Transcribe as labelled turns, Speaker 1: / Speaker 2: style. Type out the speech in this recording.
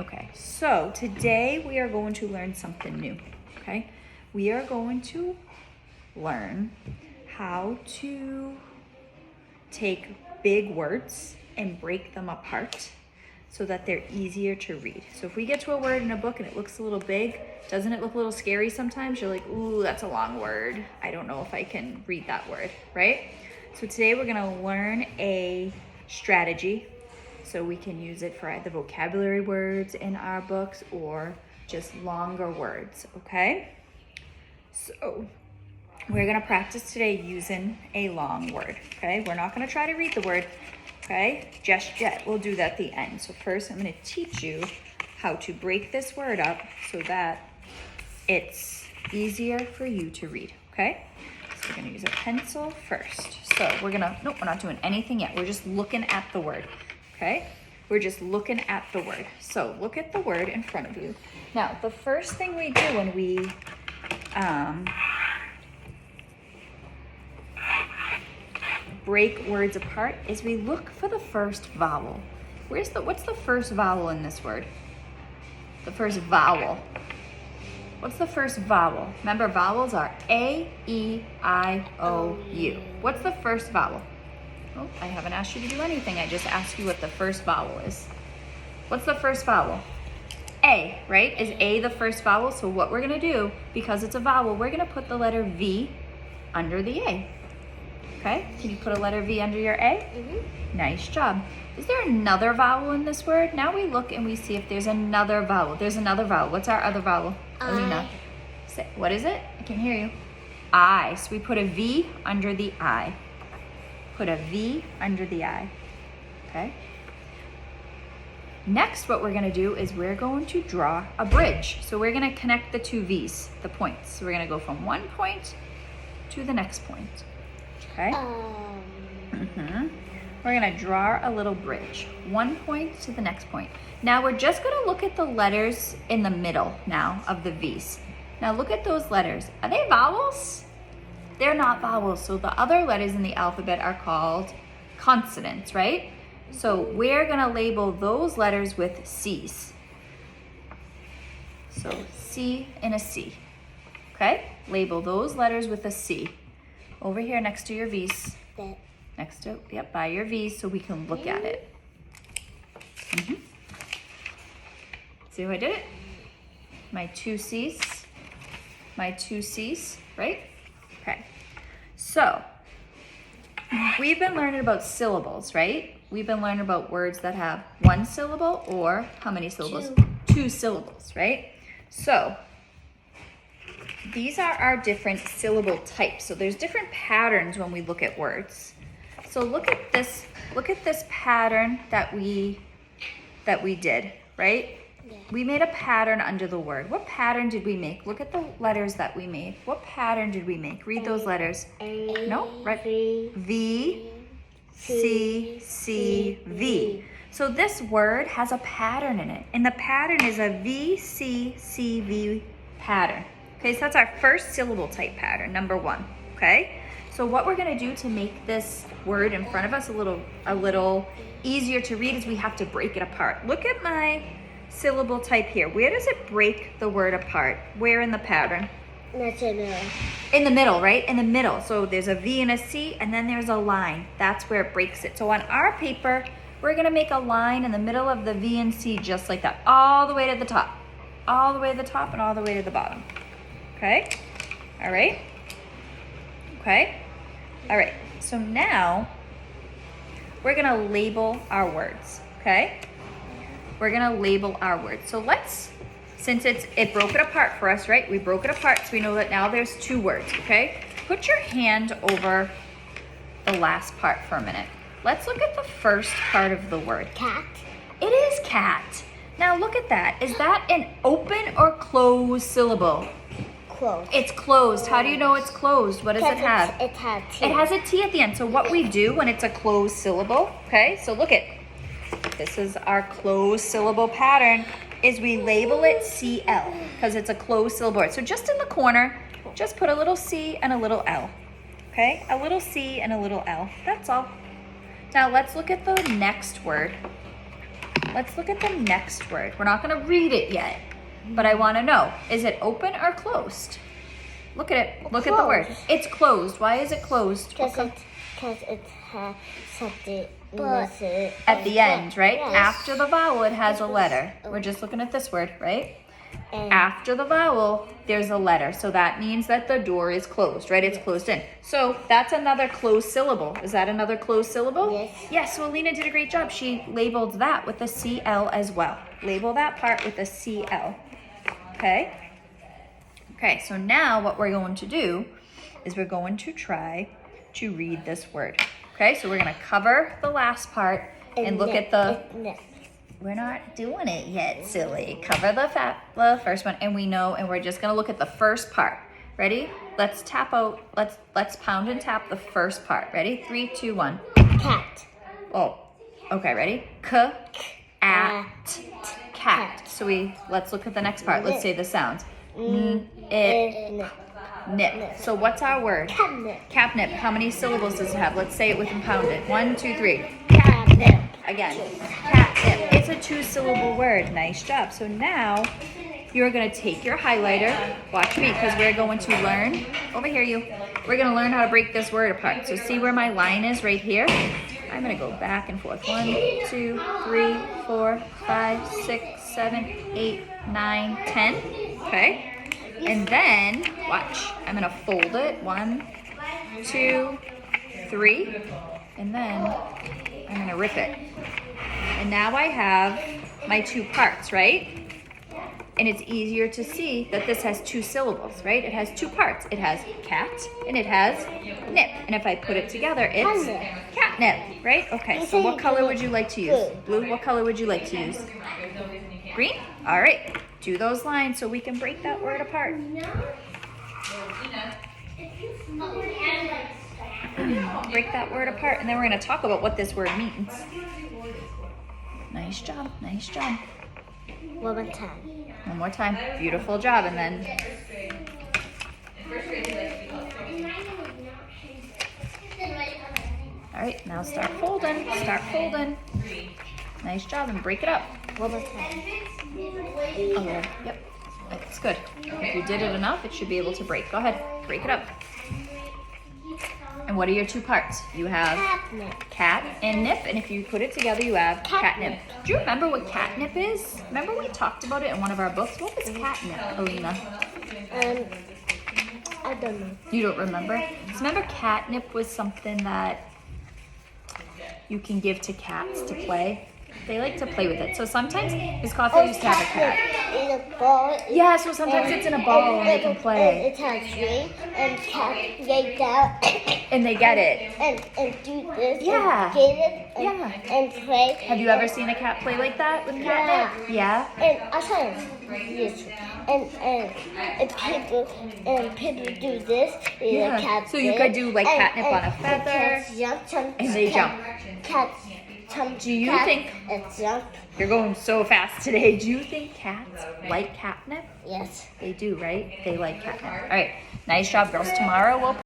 Speaker 1: Okay, so today we are going to learn something new, okay? We are going to learn how to take big words and break them apart so that they're easier to read. So if we get to a word in a book and it looks a little big, doesn't it look a little scary sometimes? You're like, ooh, that's a long word. I don't know if I can read that word, right? So today we're gonna learn a strategy so we can use it for either vocabulary words in our books or just longer words, okay? So we're gonna practice today using a long word, okay? We're not gonna try to read the word, okay, just yet. We'll do that at the end. So first I'm gonna teach you how to break this word up so that it's easier for you to read, okay? So we're gonna use a pencil first. So we're not doing anything yet. We're just looking at the word, okay? We're just looking at the word. So look at the word in front of you. Now, the first thing we do when we break words apart is we look for the first vowel. What's the first vowel in this word? The first vowel. What's the first vowel? Remember, vowels are A, E, I, O, U. What's the first vowel? Oh, I haven't asked you to do anything. I just asked you what the first vowel is. What's the first vowel? A, right? Is A the first vowel? So what we're gonna do, because it's a vowel, we're gonna put the letter V under the A. Okay, can you put a letter V under your A? Mm-hmm. Nice job. Is there another vowel in this word? Now we look and we see if there's another vowel. There's another vowel. What's our other vowel? Alina. What is it? I can hear you. I. So we put a V under the I. Put a V under the I. Okay? Next, what we're gonna do is we're going to draw a bridge. So we're gonna connect the two V's, the points. So we're gonna go from one point to the next point. Okay? We're gonna draw a little bridge. One point to the next point. Now we're just gonna look at the letters in the middle now of the V's. Now look at those letters. Are they vowels? They're not vowels. So the other letters in the alphabet are called consonants, right? So we're gonna label those letters with C's. So C and a C. Okay? Label those letters with a C. Over here next to your V's. Next to, yep, by your V's so we can look at it. See how I did it? My two C's. My two C's, right? Okay. So, we've been learning about syllables, right? We've been learning about words that have one syllable or how many syllables? Two syllables, right? So, these are our different syllable types. So there's different patterns when we look at words. So look at this pattern that we did, right? Yeah. We made a pattern under the word. What pattern did we make? Look at the letters that we made. What pattern did we make? Read those letters. No, right? V, C, C, V. So this word has a pattern in it. And the pattern is a V, C, C, V pattern. Okay, so that's our first syllable type pattern, number one, okay? So what we're gonna do to make this word in front of us a little easier to read is we have to break it apart. Look at my syllable type here. Where does it break the word apart? Where in the pattern?
Speaker 2: That's in the middle.
Speaker 1: In the middle, right? In the middle. So there's a V and a C, and then there's a line. That's where it breaks it. So on our paper, we're gonna make a line in the middle of the V and C just like that, all the way to the top. All the way to the top and all the way to the bottom. Okay? All right? Okay? All right. So now we're going to label our words, okay? We're going to label our words. So since it broke it apart for us, right? We broke it apart so we know that now there's two words, okay? Put your hand over the last part for a minute. Let's look at the first part of the word.
Speaker 2: Cat.
Speaker 1: It is cat. Now look at that. Is that an open or closed syllable?
Speaker 2: Closed.
Speaker 1: It's closed. How do you know it's closed? What does it have?
Speaker 2: It has T.
Speaker 1: It has a T at the end. So what we do when it's a closed syllable, okay? So look at, this is our closed syllable pattern, is we label it CL because it's a closed syllable word. So just in the corner, just put a little C and a little L, okay? A little C and a little L. That's all. Now let's look at the next word. let's look at the next word. We're not gonna read it yet, but I wanna know, is it open or closed? Look at it, look at the word.
Speaker 2: Closed.
Speaker 1: It's closed. Why is it closed?
Speaker 2: Because it has something missing
Speaker 1: At the end, right?
Speaker 2: Yes.
Speaker 1: After the vowel, it has a letter. We're just looking at this word, right?
Speaker 2: And
Speaker 1: After the vowel, there's a letter. So that means that the door is closed, right? It's closed in. So that's another closed syllable. Is that another closed syllable?
Speaker 2: Yes.
Speaker 1: Yes, so Alina did a great job. She labeled that with a CL as well. Label that part with a CL. Okay? Okay, so now what we're going to do is we're going to try to read this word. Okay, so we're gonna cover the last part and look at the... We're not doing it yet, silly. Cover the first one, and we know, and we're just gonna look at the first part. Ready? Let's tap out, let's pound and tap the first part. Ready? 3, 2, 1.
Speaker 2: cat.
Speaker 1: Oh, okay, ready? Cat. So let's look at the next part. Let's say the sounds. Nip. So what's our word?
Speaker 2: Catnip.
Speaker 1: Catnip. How many syllables does it have? Let's say it with impounded. 1, 2, 3.
Speaker 2: Catnip.
Speaker 1: Again, catnip. It's a 2-syllable word. Nice job. So now you're going to take your highlighter. Watch me, because we're going to learn. Over here, you. We're going to learn how to break this word apart. So see where my line is right here? I'm going to go back and forth. 1, 2, 3, 4, 5, 6, 7, 8, 9, 10. Okay? And then, watch. I'm going to fold it. 1, 2, 3. And then I'm going to rip it. And now I have my 2 parts, right? And it's easier to see that this has 2 syllables, right? It has 2 parts. It has cat and it has nip. And if I put it together, it's catnip, right? Okay, so what color would you like to use? Blue, what color would you like to use? Green? All right, do those lines so we can break that word apart. Break that word apart, and then we're going to talk about what this word means. Nice job, nice job.
Speaker 2: One more time.
Speaker 1: One more time. Beautiful job. And then all right, now start folding. Start folding. Nice job, and break it up.
Speaker 2: One more time.
Speaker 1: Okay. Yep. That's good. If you did it enough, it should be able to break. Go ahead. Break it up. And what are your 2 parts? You have
Speaker 2: Catnip.
Speaker 1: cat and nip, and if you put it together, you have catnip.
Speaker 2: Catnip.
Speaker 1: Do you remember what catnip is? Remember we talked about it in one of our books? What was catnip, Alina?
Speaker 2: I don't know.
Speaker 1: You don't remember? So remember catnip was something that you can give to cats to play? They like to play with it. So sometimes Miss Coffee used to have a cat.
Speaker 2: In a ball.
Speaker 1: Yeah, so sometimes it's in a ball and they can play.
Speaker 2: It has string and cat lay down
Speaker 1: And they get it.
Speaker 2: and do this.
Speaker 1: Yeah.
Speaker 2: And get it and,
Speaker 1: Yeah.
Speaker 2: and play.
Speaker 1: Have you ever seen a cat play like that with catnip? Yeah?
Speaker 2: And I saw this. And people do this.
Speaker 1: Yeah.
Speaker 2: The cat
Speaker 1: So you could do, like, catnip on a feather. And they jump.
Speaker 2: Cats jump.
Speaker 1: Do you think-
Speaker 2: And jump.
Speaker 1: You're going so fast today. Do you think cats like catnip?
Speaker 2: Yes.
Speaker 1: They do, right? They like catnip. All right. Nice job, girls. Tomorrow we'll